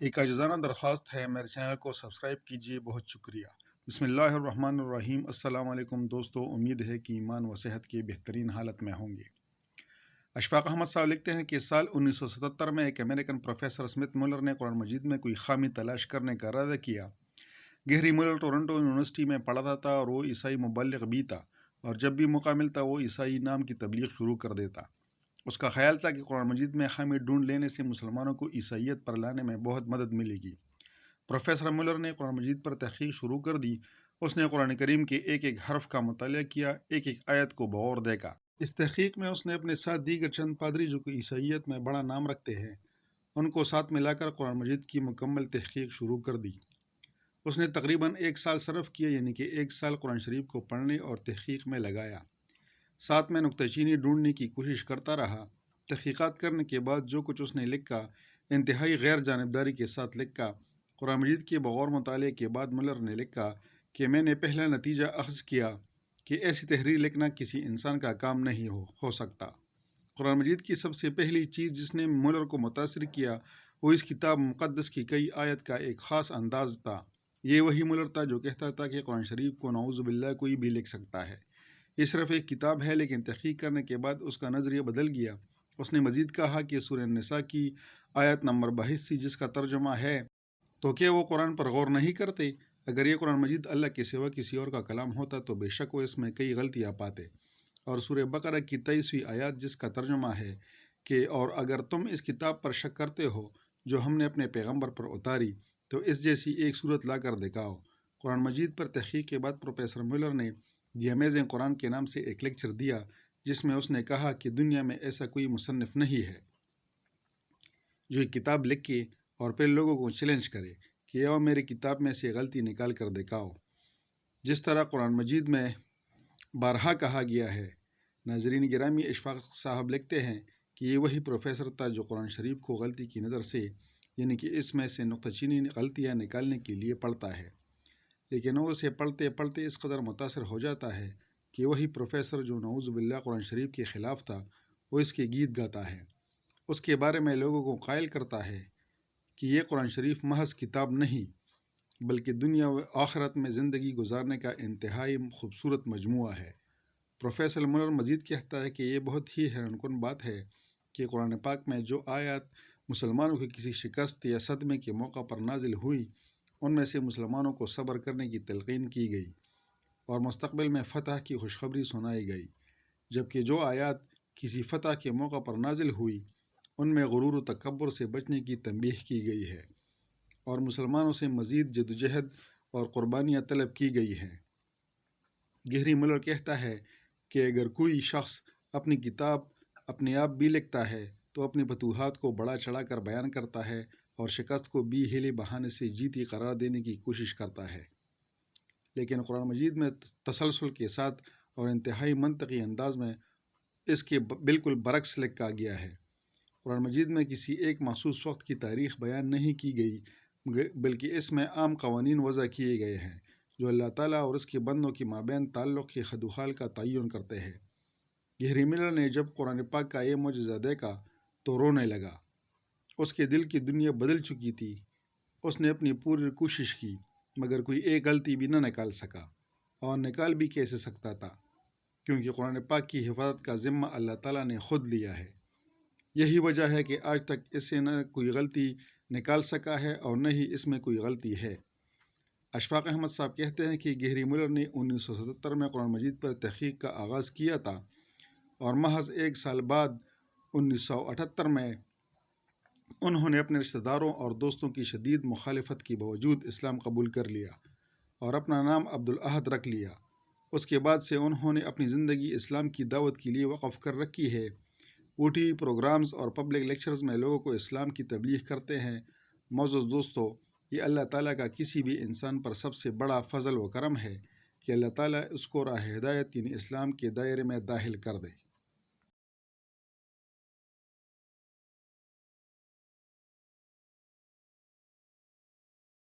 ایک عاجزانہ درخواست ہے، میرے چینل کو سبسکرائب کیجیے، بہت شکریہ۔ بسم اللہ الرحمن الرحیم۔ السلام علیکم دوستو، امید ہے کہ ایمان و صحت کی بہترین حالت میں ہوں گے۔ اشفاق احمد صاحب لکھتے ہیں کہ سال 1977 میں ایک امریکن پروفیسر اسمتھ مولر نے قرآن مجید میں کوئی خامی تلاش کرنے کا ارادہ کیا۔ گہری مولر ٹورنٹو یونیورسٹی میں پڑھتا تھا اور وہ عیسائی مبلغ بھی تھا، اور جب بھی موقع ملتا وہ عیسائی نام کی تبلیغ شروع کر دیتا۔ اس کا خیال تھا کہ قرآن مجید میں خامی ڈھونڈ لینے سے مسلمانوں کو عیسائیت پر لانے میں بہت مدد ملے گی۔ پروفیسر مولر نے قرآن مجید پر تحقیق شروع کر دی۔ اس نے قرآن کریم کے ایک ایک حرف کا مطالعہ کیا، ایک ایک آیت کو بغور دیکھا۔ اس تحقیق میں اس نے اپنے ساتھ دیگر چند پادری جو کہ عیسائیت میں بڑا نام رکھتے ہیں، ان کو ساتھ ملا کر قرآن مجید کی مکمل تحقیق شروع کر دی۔ اس نے تقریباً 1 سال صرف کیا، یعنی کہ 1 سال قرآن شریف کو پڑھنے اور تحقیق میں لگایا۔ ساتھ میں نکتہ چینی ڈھونڈنے کی کوشش کرتا رہا۔ تحقیقات کرنے کے بعد جو کچھ اس نے لکھا، انتہائی غیر جانبداری کے ساتھ لکھا۔ قرآن مجید کے بغور مطالعے کے بعد مولر نے لکھا کہ میں نے پہلا نتیجہ اخذ کیا کہ ایسی تحریر لکھنا کسی انسان کا کام نہیں ہو سکتا۔ قرآن مجید کی سب سے پہلی چیز جس نے مولر کو متاثر کیا وہ اس کتاب مقدس کی کئی آیت کا ایک خاص انداز تھا۔ یہ وہی مولر تھا جو کہتا تھا کہ قرآن شریف کو نعوذ باللہ کوئی بھی لکھ سکتا ہے، یہ صرف ایک کتاب ہے، لیکن تحقیق کرنے کے بعد اس کا نظریہ بدل گیا۔ اس نے مزید کہا کہ سورہ النساء کی آیت نمبر 82 جس کا ترجمہ ہے تو کیا وہ قرآن پر غور نہیں کرتے؟ اگر یہ قرآن مجید اللہ کے سوا کسی اور کا کلام ہوتا تو بے شک وہ اس میں کئی غلطیاں پاتے۔ اور سورہ بقرہ کی 23ویں آیت جس کا ترجمہ ہے کہ اور اگر تم اس کتاب پر شک کرتے ہو جو ہم نے اپنے پیغمبر پر اتاری تو اس جیسی ایک صورت لا کر دکھاؤ۔ قرآن مجید پر تحقیق کے بعد پروفیسر مولر نے دی امیزنگ قرآن کے نام سے ایک لیکچر دیا، جس میں اس نے کہا کہ دنیا میں ایسا کوئی مصنف نہیں ہے جو ایک کتاب لکھے اور پھر لوگوں کو چیلنج کرے کہ آؤ میری کتاب میں سے غلطی نکال کر دکھاؤ، جس طرح قرآن مجید میں بارہا کہا گیا ہے۔ ناظرین گرامی، اشفاق صاحب لکھتے ہیں کہ یہ وہی پروفیسر تھا جو قرآن شریف کو غلطی کی نظر سے، یعنی کہ اس میں سے نقطہ چینی غلطیاں نکالنے کے لیے پڑھتا ہے، لیکن وہ اسے پڑھتے پڑھتے اس قدر متاثر ہو جاتا ہے کہ وہی پروفیسر جو نعوذ باللہ قرآن شریف کے خلاف تھا وہ اس کے گیت گاتا ہے، اس کے بارے میں لوگوں کو قائل کرتا ہے کہ یہ قرآن شریف محض کتاب نہیں بلکہ دنیا و آخرت میں زندگی گزارنے کا انتہائی خوبصورت مجموعہ ہے۔ پروفیسر مولر مزید کہتا ہے کہ یہ بہت ہی حیران کن بات ہے کہ قرآن پاک میں جو آیات مسلمانوں کی کسی شکست یا صدمے کے موقع پر نازل ہوئی، ان میں سے مسلمانوں کو صبر کرنے کی تلقین کی گئی اور مستقبل میں فتح کی خوشخبری سنائی گئی، جبکہ جو آیات کسی فتح کے موقع پر نازل ہوئی ان میں غرور و تکبر سے بچنے کی تنبیہ کی گئی ہے اور مسلمانوں سے مزید جدوجہد اور قربانیاں طلب کی گئی ہیں۔ گہری مولر کہتا ہے کہ اگر کوئی شخص اپنی کتاب اپنے آپ بھی لکھتا ہے تو اپنی فتوحات کو بڑا چڑھا کر بیان کرتا ہے اور شکست کو بھی ہیلے بہانے سے جیتی قرار دینے کی کوشش کرتا ہے، لیکن قرآن مجید میں تسلسل کے ساتھ اور انتہائی منطقی انداز میں اس کے بالکل برعکس لکھا گیا ہے۔ قرآن مجید میں کسی ایک مخصوص وقت کی تاریخ بیان نہیں کی گئی، بلکہ اس میں عام قوانین وضع کیے گئے ہیں جو اللہ تعالیٰ اور اس کے بندوں کے مابین تعلق کے خد و خال کا تعین کرتے ہیں۔ گہری مولر نے جب قرآن پاک کا یہ معجزہ دیکھا تو رونے لگا۔ اس کے دل کی دنیا بدل چکی تھی۔ اس نے اپنی پوری کوشش کی مگر کوئی ایک غلطی بھی نہ نکال سکا، اور نکال بھی کیسے سکتا تھا، کیونکہ قرآن پاک کی حفاظت کا ذمہ اللہ تعالیٰ نے خود لیا ہے۔ یہی وجہ ہے کہ آج تک اس سے نہ کوئی غلطی نکال سکا ہے اور نہ ہی اس میں کوئی غلطی ہے۔ اشفاق احمد صاحب کہتے ہیں کہ گہری مولر نے 1977 میں قرآن مجید پر تحقیق کا آغاز کیا تھا اور محض 1 سال بعد 1978 میں انہوں نے اپنے رشتہ داروں اور دوستوں کی شدید مخالفت کے باوجود اسلام قبول کر لیا اور اپنا نام عبدالاحد رکھ لیا۔ اس کے بعد سے انہوں نے اپنی زندگی اسلام کی دعوت کے لیے وقف کر رکھی ہے۔ وہ ٹی وی پروگرامز اور پبلک لیکچرز میں لوگوں کو اسلام کی تبلیغ کرتے ہیں۔ معزز دوستو، یہ اللہ تعالیٰ کا کسی بھی انسان پر سب سے بڑا فضل و کرم ہے کہ اللہ تعالیٰ اس کو راہ ہدایت یعنی اسلام کے دائرے میں داخل کر دے۔